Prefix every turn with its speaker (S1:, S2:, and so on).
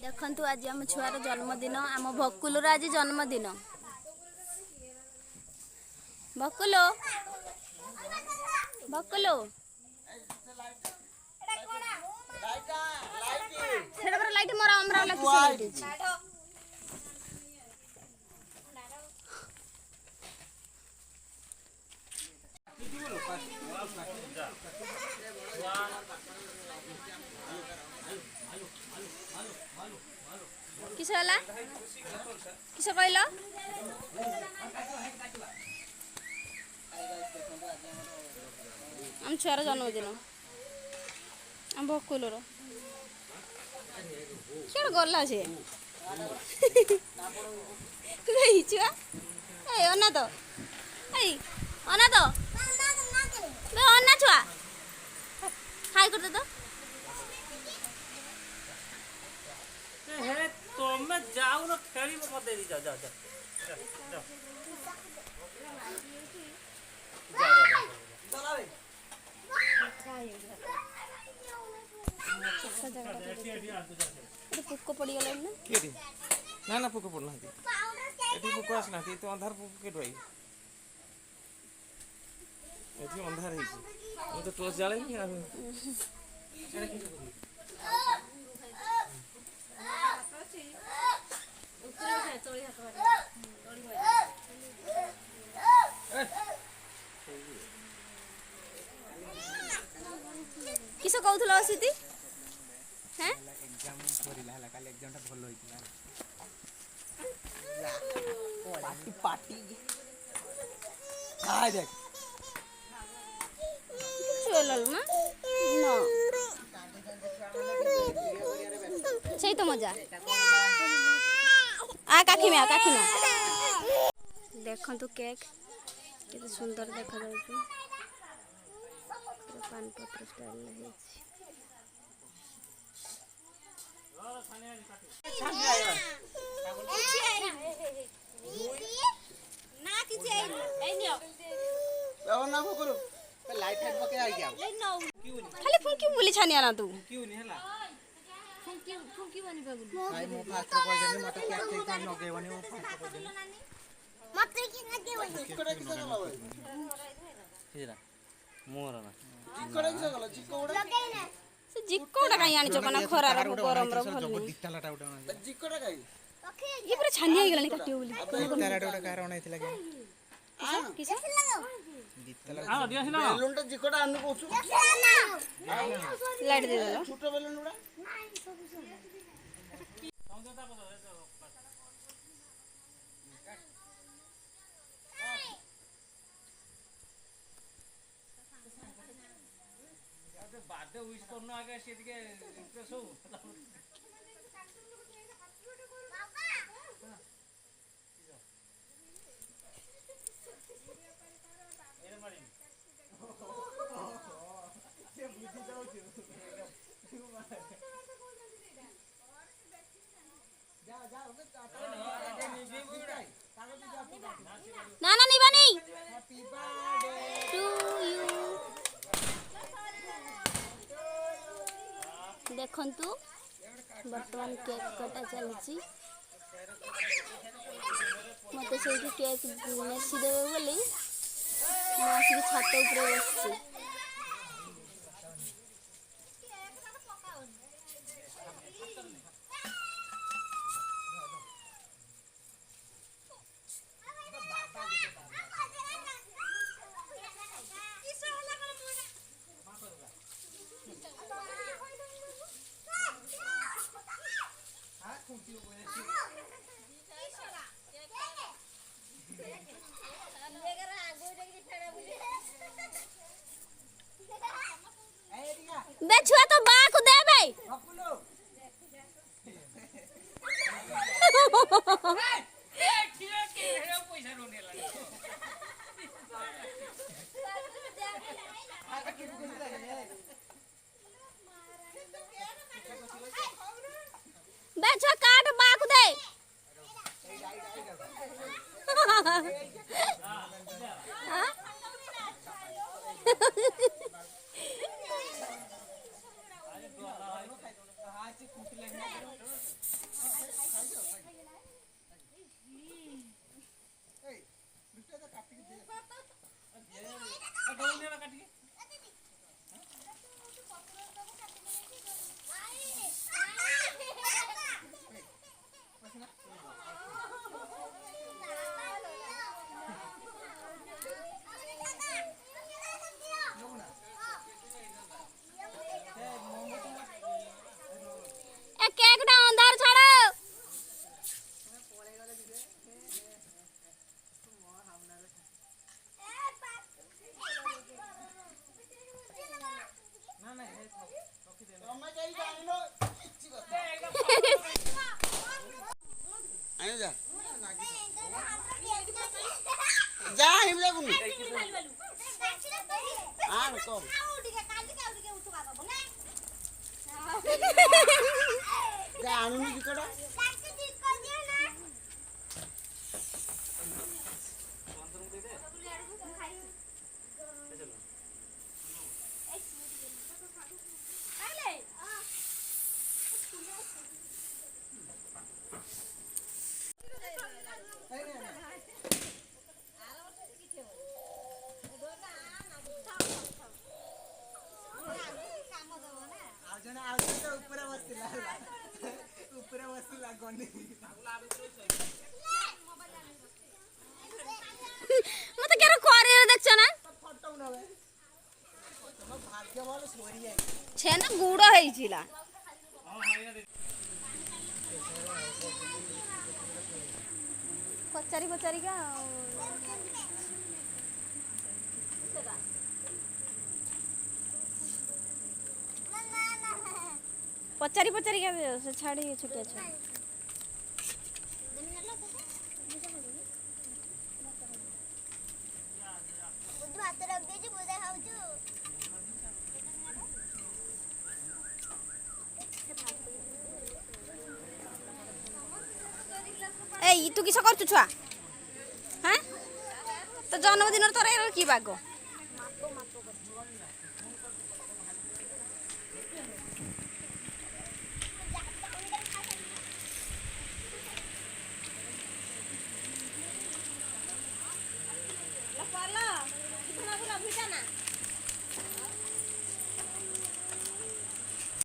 S1: देखंतु आज आम छुआर जन्मदिन आम भकुलर आज जन्मदिन। भकुलो भकुलो लाइट मोर हमरा लाइट किस होला किस कहल आम छुआर जन्मदिन आम भकुलर क्या गला से छुआ अना तो अना तो अना छुआ हाय करते तो
S2: तुम्हें जाओ ना खेली मत दे दी जा जा जा जा
S1: पुक पड़गला
S3: ना ना पुक पड़ना एठी पुक आसना तो अंधार पुक के रही एठी अंधार है मैं तो टॉर्च जाले नहीं
S1: किस कहूल असिति हैं
S3: एग्जाम सरीला हला काल एग्जाम टा भलो होइतिला पार्टी पार्टी हाय देख
S1: चलल ना नो सही तो मजा आ काखी में देखो तो केक कितने सुंदर देखा जाउची पान पत्र स्टाइल है ना किछि आई नियो
S3: ना भोकरो लाइट हेड पके आ गया
S1: खाली फुंकी बोली छानिया ना तू
S3: क्यों नहीं हला
S1: फुंकी बनी बाबू
S3: भाई मो फास्ट को जने मत क्या के नगे बनी मो फास्ट को जने
S1: मत की नगे बनी
S3: कोड़ा किस गला भाई हेरा मोर ना कोड़ा किस गला जिकोड़ा
S1: लगाई ना से जिकोड़ा काई आनी चकना खरा रो गरम रो भल नहीं
S3: दित्तालाटा उडा जिकोड़ा काई
S1: ये पूरा छानिया ही गलानी काटियो बोली
S3: दित्तालाटा उडा कार बनाई थिला के
S1: किसे लगाओ
S3: दित्तालाटा
S2: हां दिया सिना
S3: बेलून टा जिकोड़ा आनु कोछु
S1: लाइट दे दलो
S3: छोटो बेलून उडा
S2: बादे विश करनो आगे से दिके इंप्रेस हो मेरे मारी से बुद्धि जाओ जा जा
S1: ना ना नहीं बनी
S3: हैप्पी बर्थडे
S1: टू यू देखंतु वर्तमान केक कटा चलची मते सेठी केक नेसी देबे बोली मैं आसी छात ऊपर बसছি बे छुआ तो बा को दे बे बे छुआ काट बा को दे
S3: ଚିକଟା ଉପରେ ବସିଲା ଗନି
S1: মতে কেন করে দেখছ না
S3: ফটো নবে তোমার ভাগ্য ভালো সরি যাই
S1: সে না গুড় হয়েছিল ପଚାରି ପଚାରିକା ପଚାରି ପଚାରିକା ସେ ଛାଡ଼ି ଛୋଟିଆ ଛୁଆ এই তু কিস করছু ছুয়া হ্যাঁ তো জন্মদিনের তোর কি বাগ